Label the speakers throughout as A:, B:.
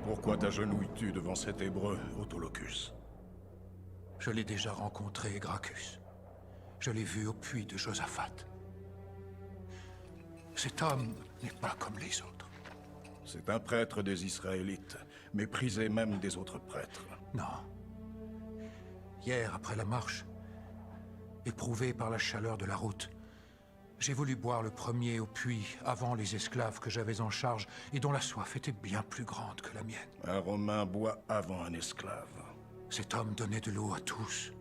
A: Pourquoi t'agenouilles-tu devant cet hébreu, Autolocus?
B: Je l'ai déjà rencontré, Gracchus. Je l'ai vu au puits de Josaphat. Cet homme n'est pas comme les autres.
A: C'est un prêtre des Israélites, méprisé même des autres prêtres.
B: Non. Hier, après la marche, éprouvé par la chaleur de la route, j'ai voulu boire le premier au puits avant les esclaves que j'avais en charge et dont la soif était bien plus grande que la mienne.
A: Un Romain boit avant un esclave.
B: Cet homme donnait de l'eau à tous.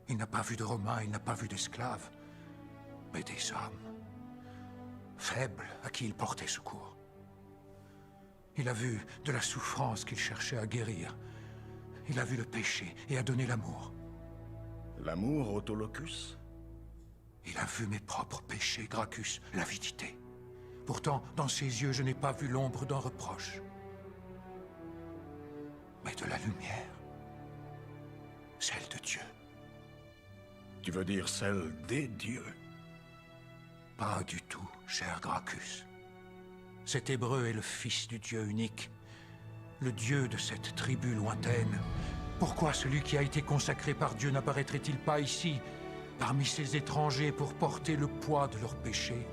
B: Il n'a pas vu de Romains, il n'a pas vu d'esclaves, mais des hommes, faibles à qui il portait secours. Il a vu de la souffrance qu'il cherchait à guérir. Il a vu le péché et a donné l'amour.
A: L'amour, Autolocus?
B: Il a vu mes propres péchés, Gracchus, l'avidité. Pourtant, dans ses yeux, je n'ai pas vu l'ombre d'un reproche. Mais de la lumière. Celle de Dieu.
A: Tu veux dire celle des dieux?
B: Pas du tout, cher Gracchus. Cet hébreu est le fils du Dieu unique. Le Dieu de cette tribu lointaine. Pourquoi celui qui a été consacré par Dieu n'apparaîtrait-il pas ici, parmi ces étrangers, pour porter le poids de leurs péchés?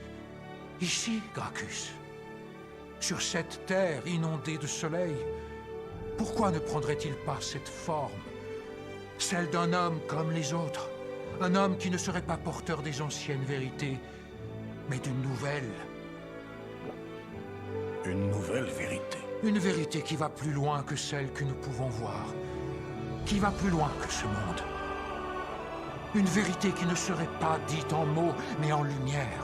B: Ici, Gracchus, sur cette terre inondée de soleil, pourquoi ne prendrait-il pas cette forme, celle d'un homme comme les autres, un homme qui ne serait pas porteur des anciennes vérités, mais d'une nouvelle?
A: Une nouvelle vérité.
B: Une vérité qui va plus loin que celle que nous pouvons voir, qui va plus loin que ce monde. Une vérité qui ne serait pas dite en mots, mais en lumière.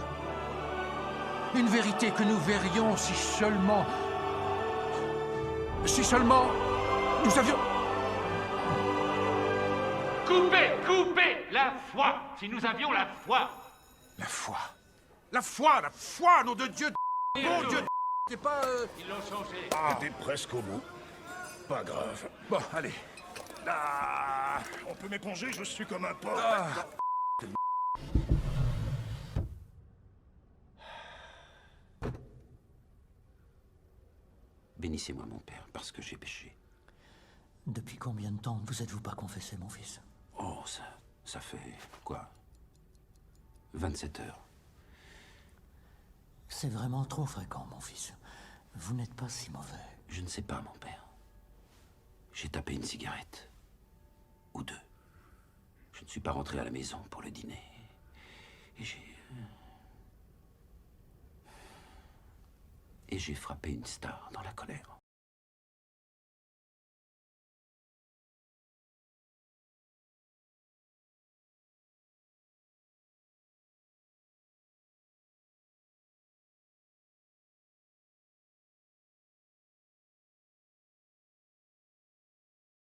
B: Une vérité que nous verrions si seulement... Si seulement... nous avions...
C: Coupez la foi, si nous avions la foi.
B: La foi. La foi, nom de Dieu. Mon Dieu, c'est pas...
C: Ils l'ont changé.
A: T'es presque au bout. Pas grave.
B: Bon, allez.
A: On peut m'éponger, je suis comme un porc.
D: Bénissez-moi, mon père, parce que j'ai péché.
E: Depuis combien de temps ne vous êtes-vous pas confessé, mon fils?
D: Oh, ça fait... quoi? 27 heures.
E: C'est vraiment trop fréquent, mon fils. Vous n'êtes pas si mauvais.
D: Je ne sais pas, mon père. J'ai tapé une cigarette. Ou deux. Je ne suis pas rentré à la maison pour le dîner. Et j'ai frappé une star dans la colère.